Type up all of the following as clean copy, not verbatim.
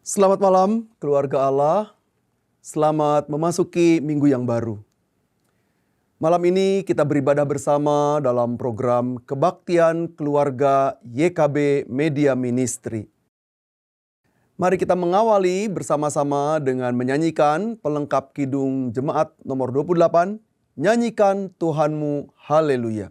Selamat malam keluarga Allah, selamat memasuki minggu yang baru. Malam ini kita beribadah bersama dalam program Kebaktian Keluarga YKB Media Ministry. Mari kita mengawali bersama-sama dengan menyanyikan pelengkap kidung jemaat nomor 28, Nyanyikan Tuhanmu Haleluya.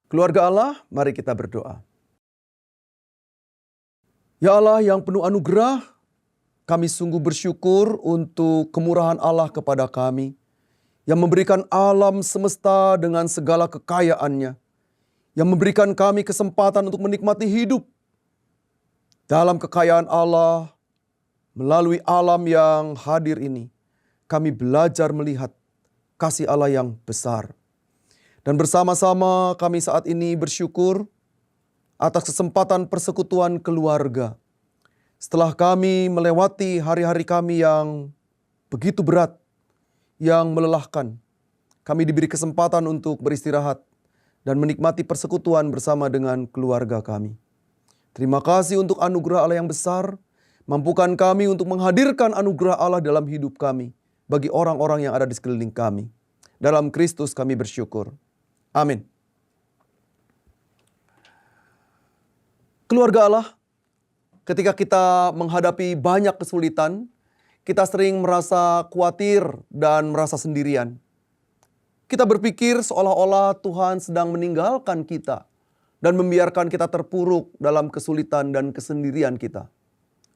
Keluarga Allah, mari kita berdoa. Ya Allah yang penuh anugerah, kami sungguh bersyukur untuk kemurahan Allah kepada kami, yang memberikan alam semesta dengan segala kekayaannya, yang memberikan kami kesempatan untuk menikmati hidup dalam kekayaan Allah. Melalui alam yang hadir ini, kami belajar melihat kasih Allah yang besar. Dan bersama-sama kami saat ini bersyukur atas kesempatan persekutuan keluarga. Setelah kami melewati hari-hari kami yang begitu berat, yang melelahkan, kami diberi kesempatan untuk beristirahat dan menikmati persekutuan bersama dengan keluarga kami. Terima kasih untuk anugerah Allah yang besar, mampukan kami untuk menghadirkan anugerah Allah dalam hidup kami bagi orang-orang yang ada di sekeliling kami. Dalam Kristus kami bersyukur. Amin. Keluarga Allah, ketika kita menghadapi banyak kesulitan, kita sering merasa khawatir dan merasa sendirian. Kita berpikir seolah-olah Tuhan sedang meninggalkan kita dan membiarkan kita terpuruk dalam kesulitan dan kesendirian kita.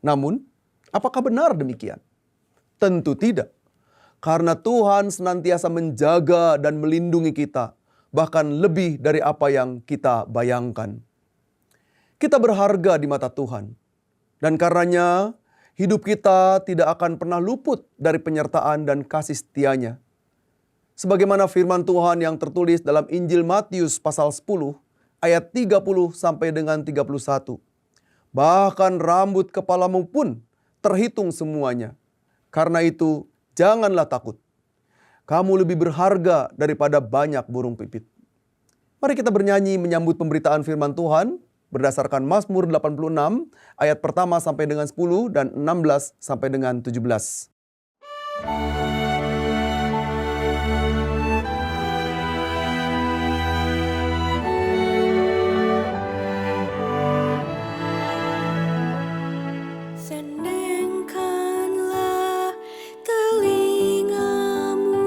Namun, apakah benar demikian? Tentu tidak. Karena Tuhan senantiasa menjaga dan melindungi kita, bahkan lebih dari apa yang kita bayangkan. Kita berharga di mata Tuhan, dan karenanya hidup kita tidak akan pernah luput dari penyertaan dan kasih setia-Nya. Sebagaimana firman Tuhan yang tertulis dalam Injil Matius pasal 10 ayat 30 sampai dengan 31. Bahkan rambut kepalamu pun terhitung semuanya. Karena itu, janganlah takut. Kamu lebih berharga daripada banyak burung pipit. Mari kita bernyanyi menyambut pemberitaan firman Tuhan berdasarkan Mazmur 86 ayat pertama sampai dengan 10 dan 16 sampai dengan 17. Sendengkanlah telingamu,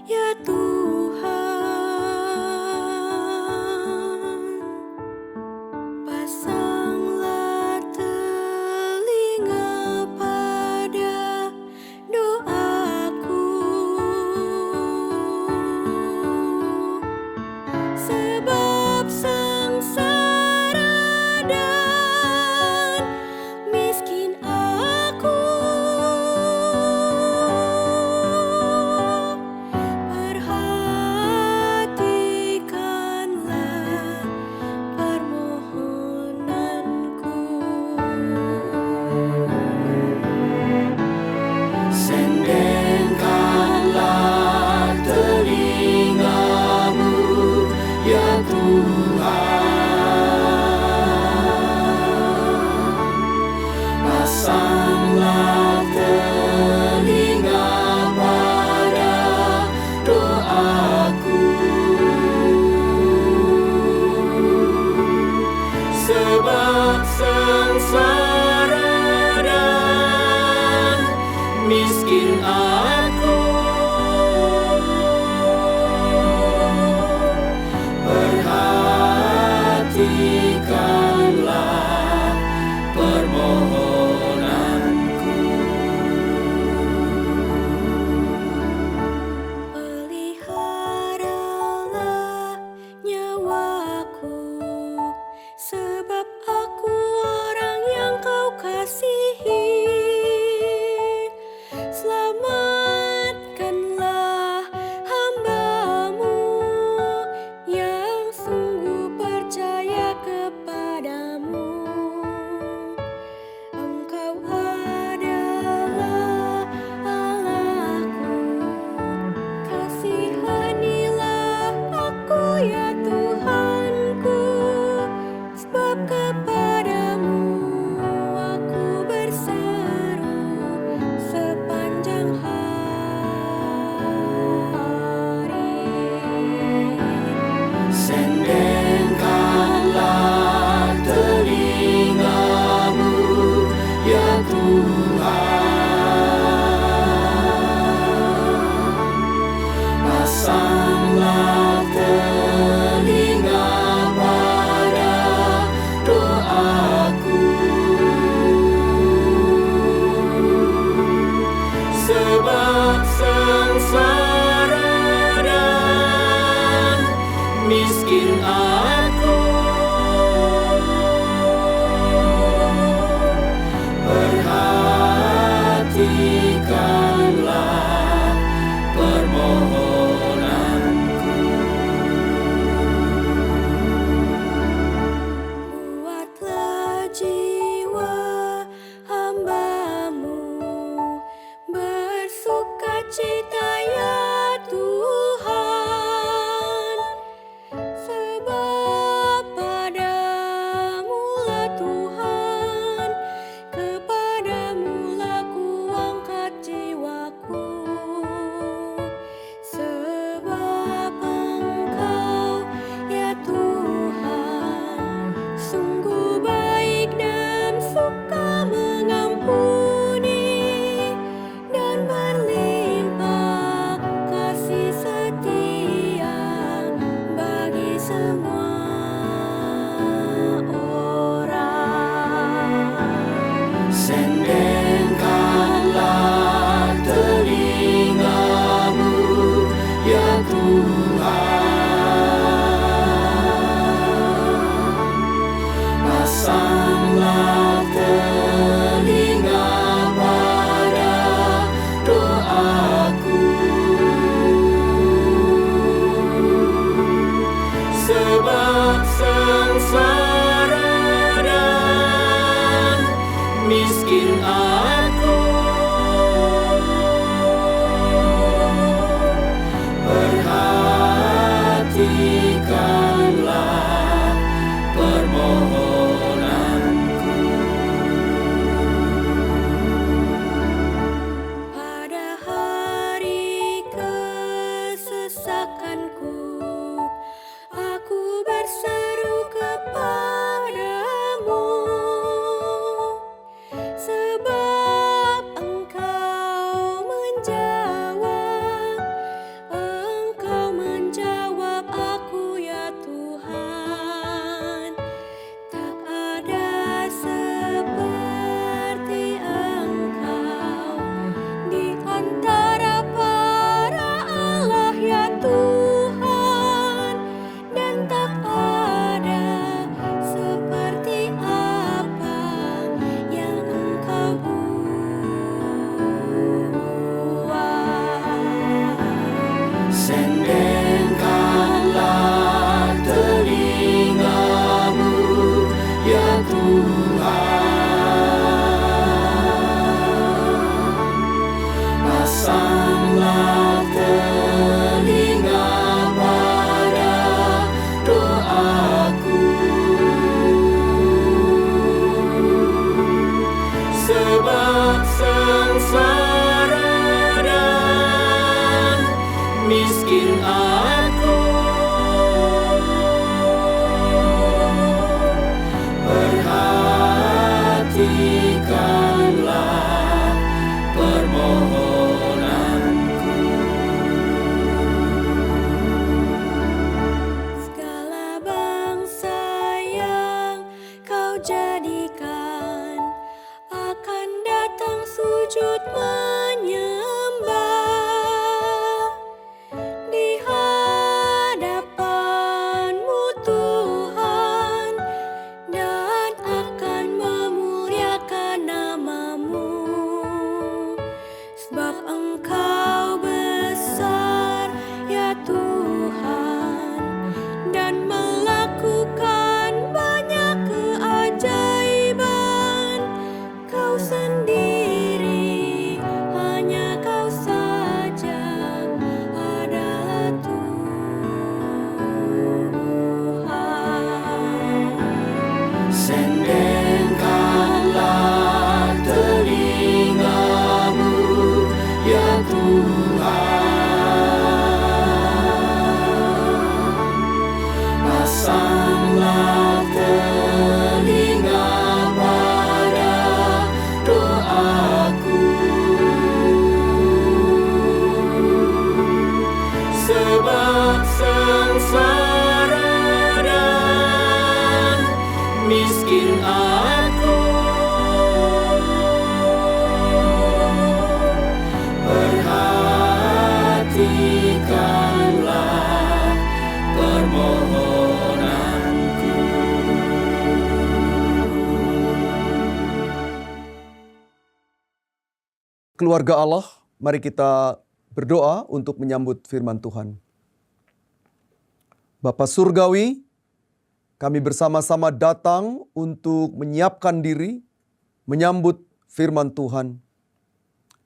ya Tuhan. Pasanglah telinga pada doaku, sebab sengsara dan miskin aku. Perhatikanlah permohonanku. Sendengkanlah telingamu, ya Tuhan. Pasanglah telinga pada doaku, sebab sengsara dan miskin aku. Perhatikanlah permohonanku. Peliharalah nyawaku, sebab aku orang yang Kau kasihi. Selamatkanlah hamba-Mu yang sungguh percaya kepadamu. Engkau adalah Allahku. Kasihanilah aku, ya Tuhanku, sebab kepadamu aku berseru sepanjang hari. Sendengkanlah telingamu, ya Tuhan. Pasanglah telinga pada doaku, sebab sengsara dan miskin aku. Perhatikanlah permohonanku. Buatlah jiwa hamba-Mu bersukacita, ya Tuhan, sebab padamu-lah Tuhan, kepadamu-lah ku angkat jiwaku. Sebab Engkau, ya Tuhan, sungguh baik dan suka mengampuni, dan berlimpah kasih setia bagi semua orang. Sendengkanlah telingamu, ya Tuhan. Pasanglah telinga pada doaku, sebab miskin aku, perhatikanlah permohonanku. Pada hari kesesakanku, aku berseru kepadamu, sebab Engkau menjawab aku ya Tuhan. Tak ada seperti Engkau di antara para Allah ya Tuhan, dan tak ada seperti apa yang Engkau buat. Sendengkanlah telingamu ya Tuhan, pasanglah telinga pada doaku, sebab sengsara dan miskin aku, perhatikanlah permohonanku. Segala bangsa yang Kau jadikan akan datang sujud menyembah di hadapan-Mu Tuhan, dan akan memuliakan nama-Mu, sebab Engkau besar ya Tuhan, dan melakukan banyak keajaiban. Kau sendiri, hanya Kau saja adalah Tuhan. Sendengkanlah telingamu ya Tuhan, pasanglah telinga pada doaku, sebab sengsara dan miskin aku, perhatikanlah permohonanku. Keluarga Allah, mari kita berdoa untuk menyambut firman Tuhan. Bapa Surgawi, kami bersama-sama datang untuk menyiapkan diri, menyambut firman Tuhan.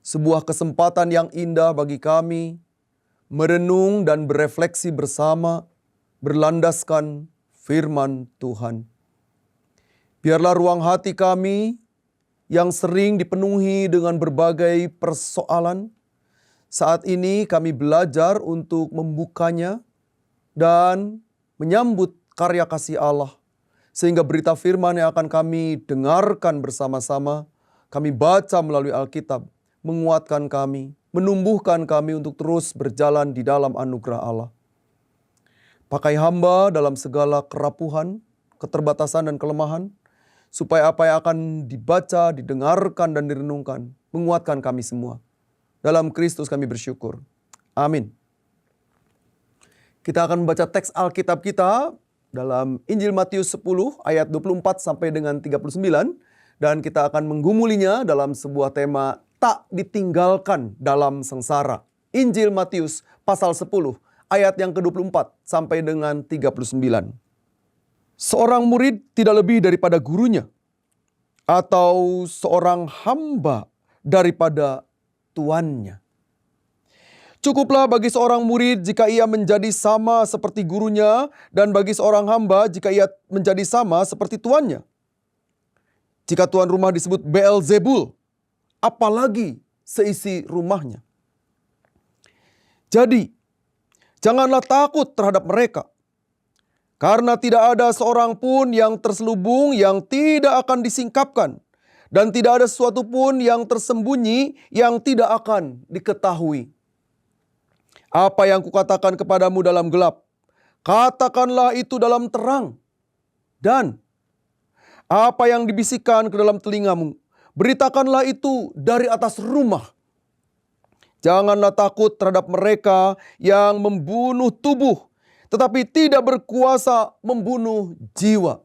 Sebuah kesempatan yang indah bagi kami, merenung dan berefleksi bersama, berlandaskan firman Tuhan. Biarlah ruang hati kami yang sering dipenuhi dengan berbagai persoalan, saat ini kami belajar untuk membukanya dan menyambut karya kasih Allah. Sehingga berita firman yang akan kami dengarkan bersama-sama, kami baca melalui Alkitab, menguatkan kami, menumbuhkan kami untuk terus berjalan di dalam anugerah Allah. Pakai hamba dalam segala kerapuhan, keterbatasan dan kelemahan, supaya apa yang akan dibaca, didengarkan dan direnungkan, menguatkan kami semua. Dalam Kristus kami bersyukur. Amin. Kita akan membaca teks Alkitab kita dalam Injil Matius 10 ayat 24 sampai dengan 39. Dan kita akan menggumulinya dalam sebuah tema tak ditinggalkan dalam sengsara. Injil Matius pasal 10 ayat yang ke-24 sampai dengan 39. Seorang murid tidak lebih daripada gurunya. atau seorang hamba daripada tuannya. Cukuplah bagi seorang murid jika ia menjadi sama seperti gurunya, dan bagi seorang hamba jika ia menjadi sama seperti tuannya. Jika tuan rumah disebut Beelzebul, apalagi seisi rumahnya. Jadi, janganlah takut terhadap mereka, karena tidak ada seorang pun yang terselubung yang tidak akan disingkapkan, dan tidak ada sesuatu pun yang tersembunyi yang tidak akan diketahui. Apa yang kukatakan kepadamu dalam gelap, katakanlah itu dalam terang. Dan apa yang dibisikkan ke dalam telingamu, beritakanlah itu dari atas rumah. Janganlah takut terhadap mereka yang membunuh tubuh, tetapi tidak berkuasa membunuh jiwa.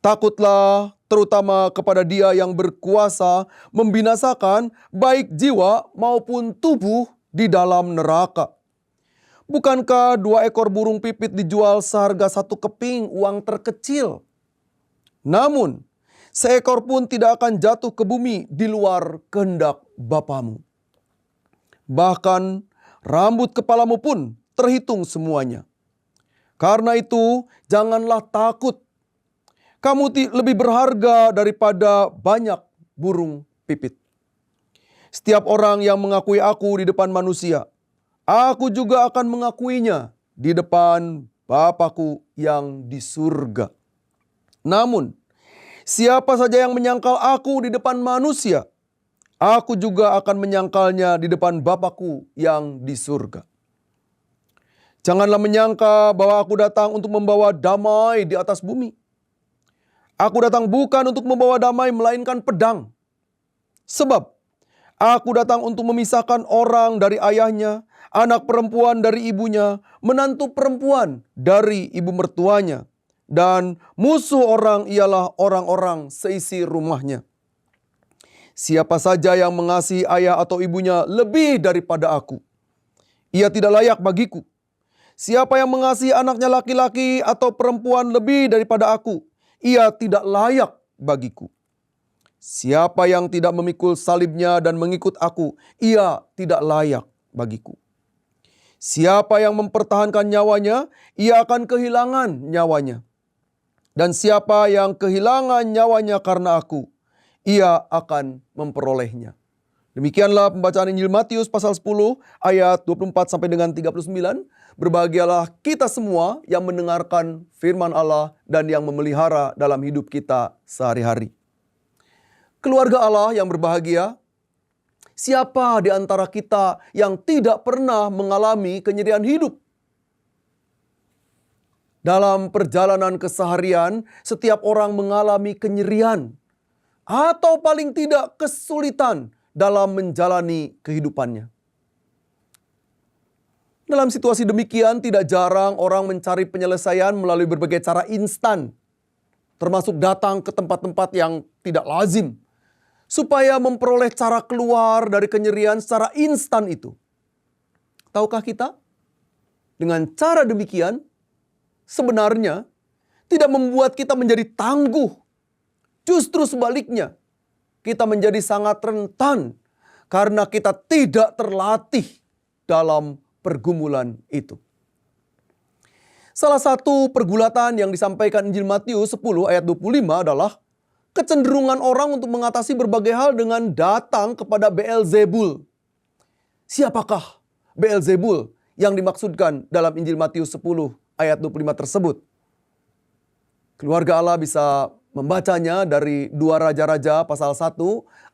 Takutlah terutama kepada Dia yang berkuasa membinasakan baik jiwa maupun tubuh di dalam neraka. Bukankah 2 ekor burung pipit dijual seharga 1 keping uang terkecil? Namun, seekor pun tidak akan jatuh ke bumi di luar kehendak Bapamu. Bahkan rambut kepalamu pun terhitung semuanya. Karena itu, janganlah takut. Kamu lebih berharga daripada banyak burung pipit. Setiap orang yang mengakui aku di depan manusia, aku juga akan mengakuinya di depan Bapa-Ku yang di surga. Namun, siapa saja yang menyangkal aku di depan manusia, aku juga akan menyangkalnya di depan Bapa-Ku yang di surga. Janganlah menyangka bahwa aku datang untuk membawa damai di atas bumi. Aku datang bukan untuk membawa damai, melainkan pedang. Sebab aku datang untuk memisahkan orang dari ayahnya, anak perempuan dari ibunya, menantu perempuan dari ibu mertuanya, dan musuh orang ialah orang-orang seisi rumahnya. Siapa saja yang mengasihi ayah atau ibunya lebih daripada aku, ia tidak layak bagiku. Siapa yang mengasihi anaknya laki-laki atau perempuan lebih daripada aku, ia tidak layak bagiku. Siapa yang tidak memikul salibnya dan mengikut aku, ia tidak layak bagiku. Siapa yang mempertahankan nyawanya, ia akan kehilangan nyawanya. Dan siapa yang kehilangan nyawanya karena aku, ia akan memperolehnya. Demikianlah pembacaan Injil Matius pasal 10 ayat 24 sampai dengan 39. Berbahagialah kita semua yang mendengarkan firman Allah dan yang memelihara dalam hidup kita sehari-hari. Keluarga Allah yang berbahagia, siapa di antara kita yang tidak pernah mengalami kenyerian hidup? Dalam perjalanan keseharian, setiap orang mengalami kenyerian atau paling tidak kesulitan dalam menjalani kehidupannya. Dalam situasi demikian, tidak jarang orang mencari penyelesaian melalui berbagai cara instan, termasuk datang ke tempat-tempat yang tidak lazim, supaya memperoleh cara keluar dari kenyerian secara instan itu. Tahukah kita? Dengan cara demikian, sebenarnya tidak membuat kita menjadi tangguh. Justru sebaliknya, kita menjadi sangat rentan karena kita tidak terlatih dalam pergumulan itu. Salah satu pergulatan yang disampaikan Injil Matius 10 ayat 25 adalah kecenderungan orang untuk mengatasi berbagai hal dengan datang kepada Beelzebul. Siapakah Beelzebul yang dimaksudkan dalam Injil Matius 10 ayat 25 tersebut? Keluarga Allah bisa membacanya dari 2 Raja-Raja pasal 1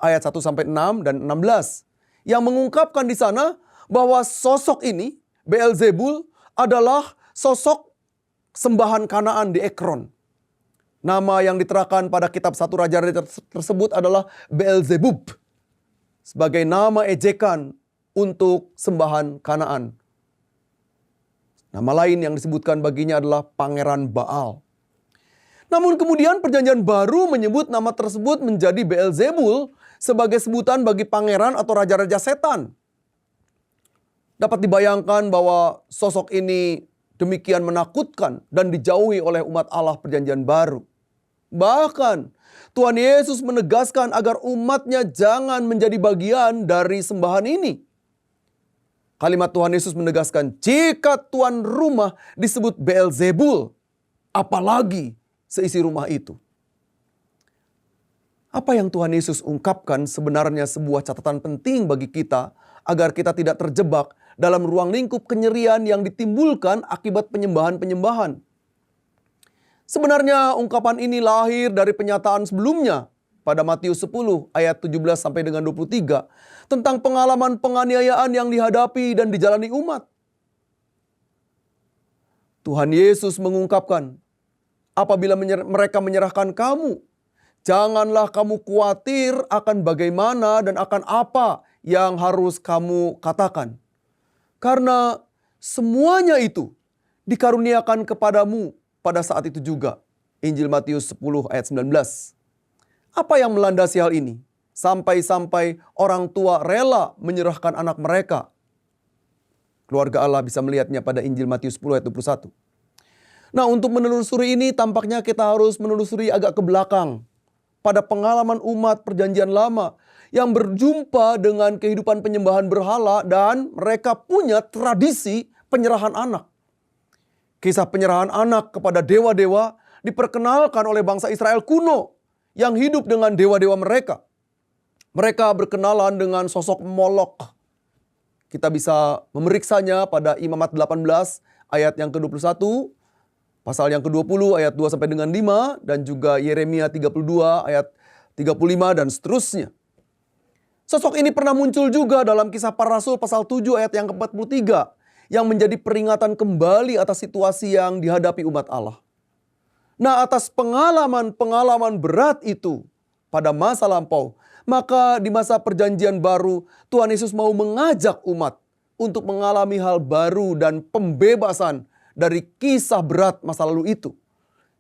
ayat 1 sampai 6 dan 16 yang mengungkapkan di sana bahwa sosok ini Beelzebul adalah sosok sembahan Kanaan di Ekron. Nama yang diterangkan pada kitab 1 Raja-Raja tersebut adalah Beelzebub sebagai nama ejekan untuk sembahan Kanaan. Nama lain yang disebutkan baginya adalah Pangeran Baal. Namun kemudian Perjanjian Baru menyebut nama tersebut menjadi Beelzebul sebagai sebutan bagi pangeran atau raja-raja setan. Dapat dibayangkan bahwa sosok ini demikian menakutkan dan dijauhi oleh umat Allah Perjanjian Baru. Bahkan Tuhan Yesus menegaskan agar umatnya jangan menjadi bagian dari sembahan ini. Kalimat Tuhan Yesus menegaskan, jika tuan rumah disebut Beelzebul, apalagi seisi rumah itu. Apa yang Tuhan Yesus ungkapkan sebenarnya sebuah catatan penting bagi kita agar kita tidak terjebak dalam ruang lingkup kenyerian yang ditimbulkan akibat penyembahan-penyembahan. Sebenarnya ungkapan ini lahir dari penyataan sebelumnya pada Matius 10 ayat 17 sampai dengan 23 tentang pengalaman penganiayaan yang dihadapi dan dijalani umat. Tuhan Yesus mengungkapkan, apabila mereka menyerahkan kamu, janganlah kamu khawatir akan bagaimana dan akan apa yang harus kamu katakan. Karena semuanya itu dikaruniakan kepadamu pada saat itu juga. Injil Matius 10 ayat 19. Apa yang melandasi hal ini? Sampai-sampai orang tua rela menyerahkan anak mereka. Keluarga Allah bisa melihatnya pada Injil Matius 10 ayat 21. Nah, untuk menelusuri ini tampaknya kita harus menelusuri agak ke belakang. Pada pengalaman umat perjanjian lama yang berjumpa dengan kehidupan penyembahan berhala dan mereka punya tradisi penyerahan anak. Kisah penyerahan anak kepada dewa-dewa diperkenalkan oleh bangsa Israel kuno yang hidup dengan dewa-dewa mereka. Mereka berkenalan dengan sosok Molok. Kita bisa memeriksanya pada Imamat 18 ayat yang ke-21, pasal yang ke-20 ayat 2 sampai dengan 5, dan juga Yeremia 32 ayat 35 dan seterusnya. Sosok ini pernah muncul juga dalam Kisah Para Rasul pasal 7 ayat yang ke-43 yang menjadi peringatan kembali atas situasi yang dihadapi umat Allah. Nah, atas pengalaman-pengalaman berat itu pada masa lampau, maka di masa perjanjian baru Tuhan Yesus mau mengajak umat untuk mengalami hal baru dan pembebasan dari kisah berat masa lalu itu.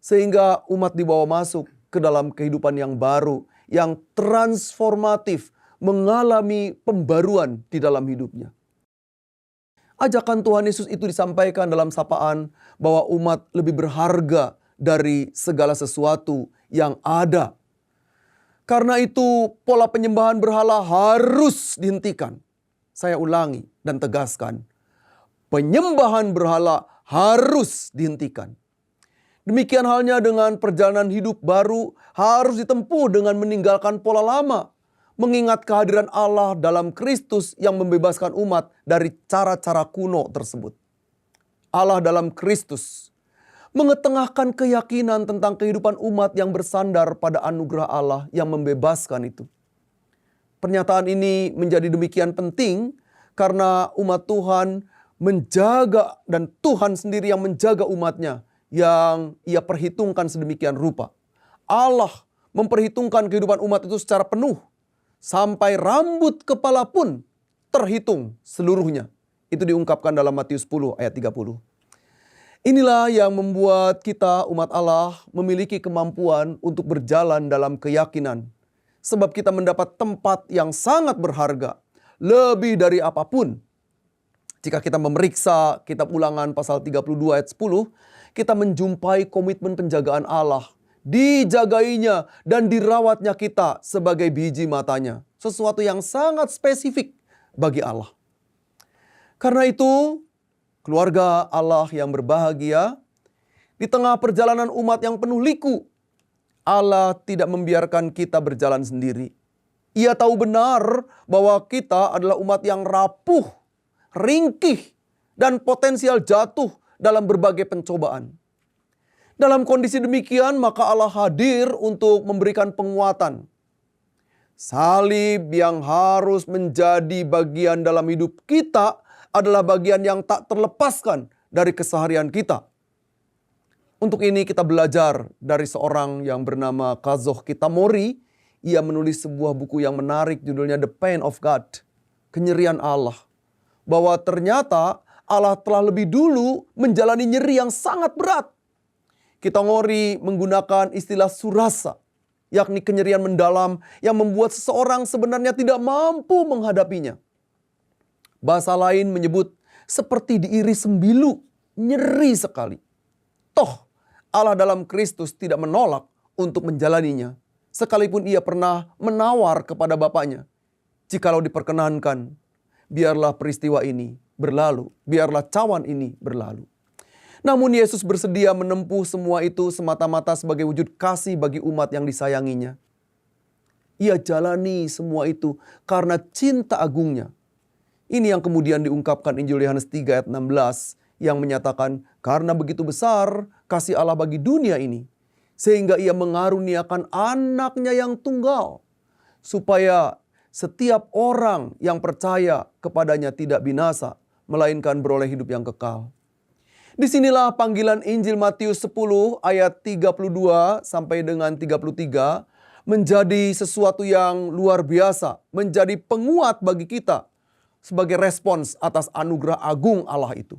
Sehingga umat dibawa masuk ke dalam kehidupan yang baru, yang transformatif, mengalami pembaruan di dalam hidupnya. Ajakan Tuhan Yesus itu disampaikan dalam sapaan bahwa umat lebih berharga dari segala sesuatu yang ada. Karena itu pola penyembahan berhala harus dihentikan. Saya ulangi dan tegaskan. Penyembahan berhala harus dihentikan. Demikian halnya dengan perjalanan hidup baru harus ditempuh dengan meninggalkan pola lama. Mengingat kehadiran Allah dalam Kristus yang membebaskan umat dari cara-cara kuno tersebut. Allah dalam Kristus mengetengahkan keyakinan tentang kehidupan umat yang bersandar pada anugerah Allah yang membebaskan itu. Pernyataan ini menjadi demikian penting karena umat Tuhan menjaga dan Tuhan sendiri yang menjaga umatnya yang ia perhitungkan sedemikian rupa. Allah memperhitungkan kehidupan umat itu secara penuh sampai rambut kepala pun terhitung seluruhnya. Itu diungkapkan dalam Matius 10 ayat 30. Inilah yang membuat kita umat Allah memiliki kemampuan untuk berjalan dalam keyakinan. Sebab kita mendapat tempat yang sangat berharga, lebih dari apapun. Jika kita memeriksa kitab Ulangan pasal 32 ayat 10, kita menjumpai komitmen penjagaan Allah. Dijagainya dan dirawatnya kita sebagai biji matanya. Sesuatu yang sangat spesifik bagi Allah. Karena itu, keluarga Allah yang berbahagia, di tengah perjalanan umat yang penuh liku, Allah tidak membiarkan kita berjalan sendiri. Ia tahu benar bahwa kita adalah umat yang rapuh, ringkih, dan potensial jatuh dalam berbagai pencobaan. Dalam kondisi demikian, maka Allah hadir untuk memberikan penguatan. Salib yang harus menjadi bagian dalam hidup kita adalah bagian yang tak terlepaskan dari keseharian kita. Untuk ini kita belajar dari seorang yang bernama Kazuo Kitamori. Ia menulis sebuah buku yang menarik judulnya The Pain of God, Kenyerian Allah. Bahwa ternyata Allah telah lebih dulu menjalani nyeri yang sangat berat. Kitamori menggunakan istilah surasa, yakni kenyerian mendalam yang membuat seseorang sebenarnya tidak mampu menghadapinya. Bahasa lain menyebut seperti diiris sembilu, nyeri sekali. Toh Allah dalam Kristus tidak menolak untuk menjalaninya. Sekalipun ia pernah menawar kepada bapaknya, jikalau diperkenankan, biarlah peristiwa ini berlalu, biarlah cawan ini berlalu. Namun Yesus bersedia menempuh semua itu semata-mata sebagai wujud kasih bagi umat yang disayanginya. Ia jalani semua itu karena cinta agungnya. Ini yang kemudian diungkapkan Injil Yohanes 3 ayat 16 yang menyatakan, karena begitu besar kasih Allah bagi dunia ini, sehingga ia mengaruniakan anaknya yang tunggal, supaya setiap orang yang percaya kepadanya tidak binasa, melainkan beroleh hidup yang kekal. Disinilah panggilan Injil Matius 10 ayat 32 sampai dengan 33 menjadi sesuatu yang luar biasa, menjadi penguat bagi kita sebagai respons atas anugerah agung Allah itu.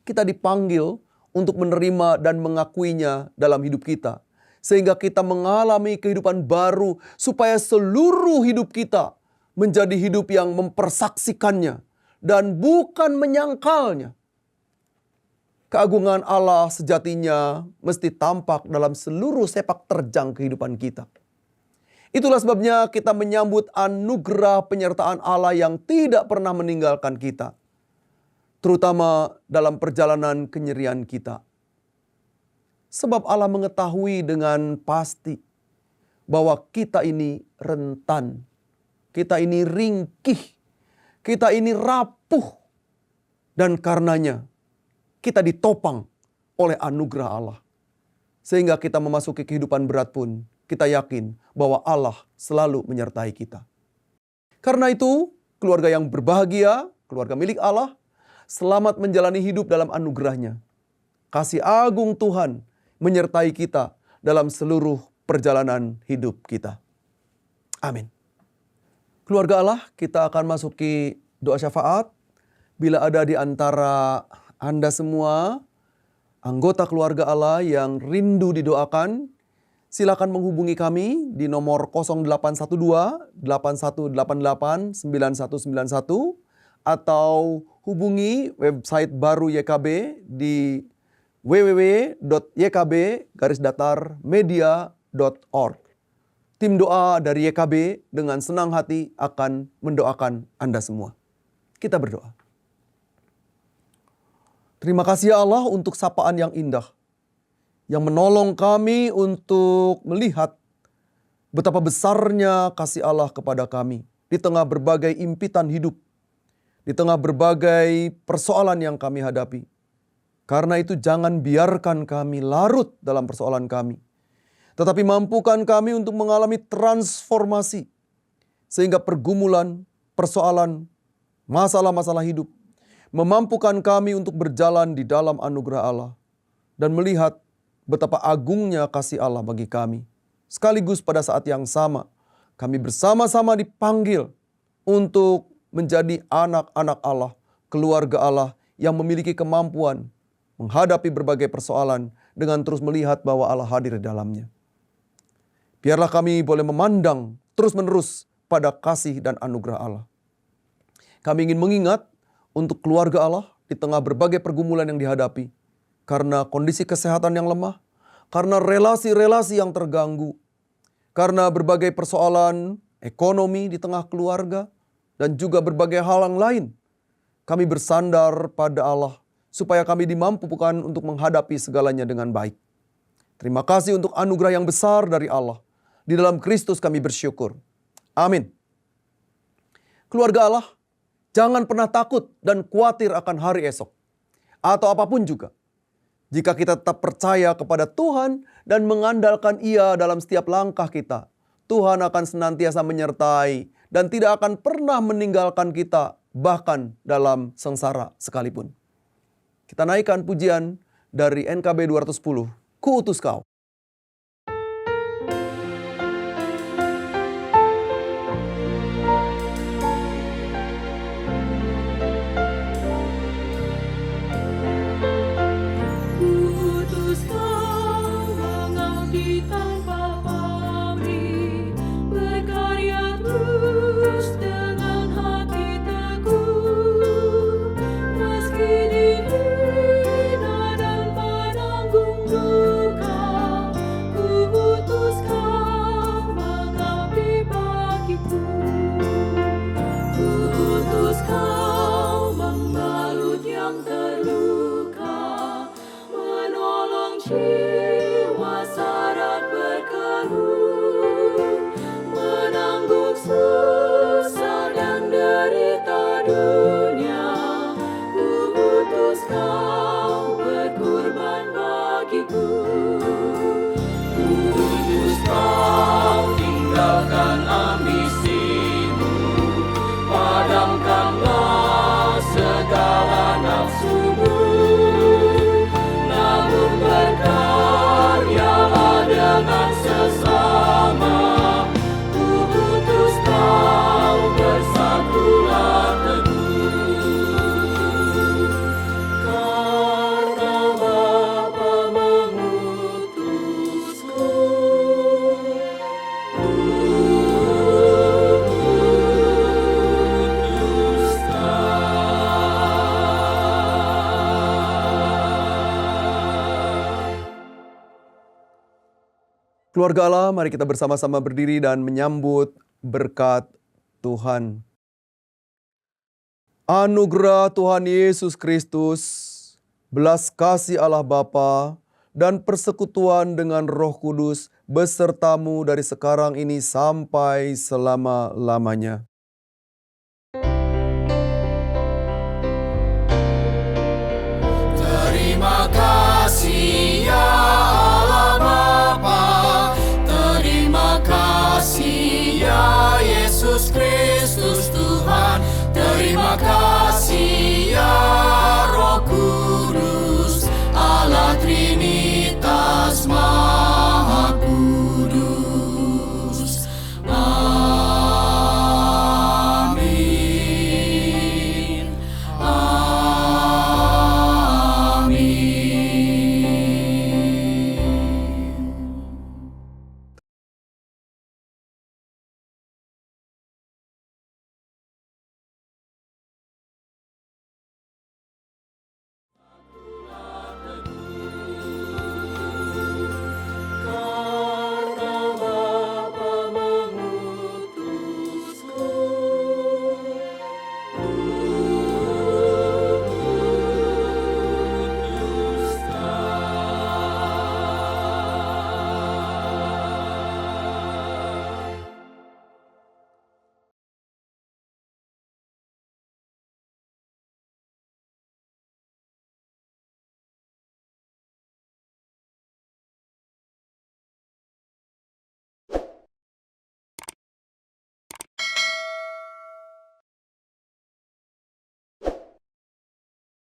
Kita dipanggil untuk menerima dan mengakuinya dalam hidup kita, sehingga kita mengalami kehidupan baru, supaya seluruh hidup kita menjadi hidup yang mempersaksikannya dan bukan menyangkalnya. Keagungan Allah sejatinya mesti tampak dalam seluruh sepak terjang kehidupan kita. Itulah sebabnya kita menyambut anugerah penyertaan Allah yang tidak pernah meninggalkan kita, terutama dalam perjalanan kenyerian kita. Sebab Allah mengetahui dengan pasti bahwa kita ini rentan, kita ini ringkih, kita ini rapuh, dan karenanya kita ditopang oleh anugerah Allah. Sehingga kita memasuki kehidupan berat pun, kita yakin bahwa Allah selalu menyertai kita. Karena itu, keluarga yang berbahagia, keluarga milik Allah, selamat menjalani hidup dalam anugerahnya. Kasih agung Tuhan menyertai kita dalam seluruh perjalanan hidup kita. Amin. Keluarga Allah, kita akan masuki doa syafaat. Bila ada di antara Anda semua, anggota keluarga Allah yang rindu didoakan, silakan menghubungi kami di nomor 0812-8188-9191 atau hubungi website baru YKB di www.ykb-media.org. Tim doa dari YKB dengan senang hati akan mendoakan Anda semua. Kita berdoa. Terima kasih ya Allah untuk sapaan yang indah, yang menolong kami untuk melihat betapa besarnya kasih Allah kepada kami di tengah berbagai impitan hidup, di tengah berbagai persoalan yang kami hadapi. Karena itu jangan biarkan kami larut dalam persoalan kami, tetapi mampukan kami untuk mengalami transformasi, sehingga pergumulan, persoalan, masalah-masalah hidup memampukan kami untuk berjalan di dalam anugerah Allah dan melihat betapa agungnya kasih Allah bagi kami. Sekaligus pada saat yang sama, kami bersama-sama dipanggil untuk menjadi anak-anak Allah, keluarga Allah yang memiliki kemampuan menghadapi berbagai persoalan dengan terus melihat bahwa Allah hadir di dalamnya. Biarlah kami boleh memandang terus-menerus pada kasih dan anugerah Allah. Kami ingin mengingat untuk keluarga Allah di tengah berbagai pergumulan yang dihadapi, karena kondisi kesehatan yang lemah, karena relasi-relasi yang terganggu, karena berbagai persoalan ekonomi di tengah keluarga, dan juga berbagai hal yang lain. Kami bersandar pada Allah, supaya kami dimampukan untuk menghadapi segalanya dengan baik. Terima kasih untuk anugerah yang besar dari Allah. Di dalam Kristus kami bersyukur. Amin. Keluarga Allah, jangan pernah takut dan khawatir akan hari esok, atau apapun juga. Jika kita tetap percaya kepada Tuhan dan mengandalkan Ia dalam setiap langkah kita, Tuhan akan senantiasa menyertai dan tidak akan pernah meninggalkan kita, bahkan dalam sengsara sekalipun. Kita naikkan pujian dari NKB 210, Ku Utus Kau. Meski dihina dan penanggung duka, jiwa syarat berkeluh, menanggung susah dan derita dunia. Ku utus kau berkorban bagiku. Ku utus kau tinggalkan ambisimu, padamkanlah segala nafsumu, namun berkaryalah dengan sesama. Ku utus kau bersatulah teguh, karena Bapa mengutusku. Keluarga Allah, mari kita bersama-sama berdiri dan menyambut berkat Tuhan. Anugerah Tuhan Yesus Kristus, belas kasih Allah Bapa, dan persekutuan dengan Roh Kudus besertamu dari sekarang ini sampai selama-lamanya.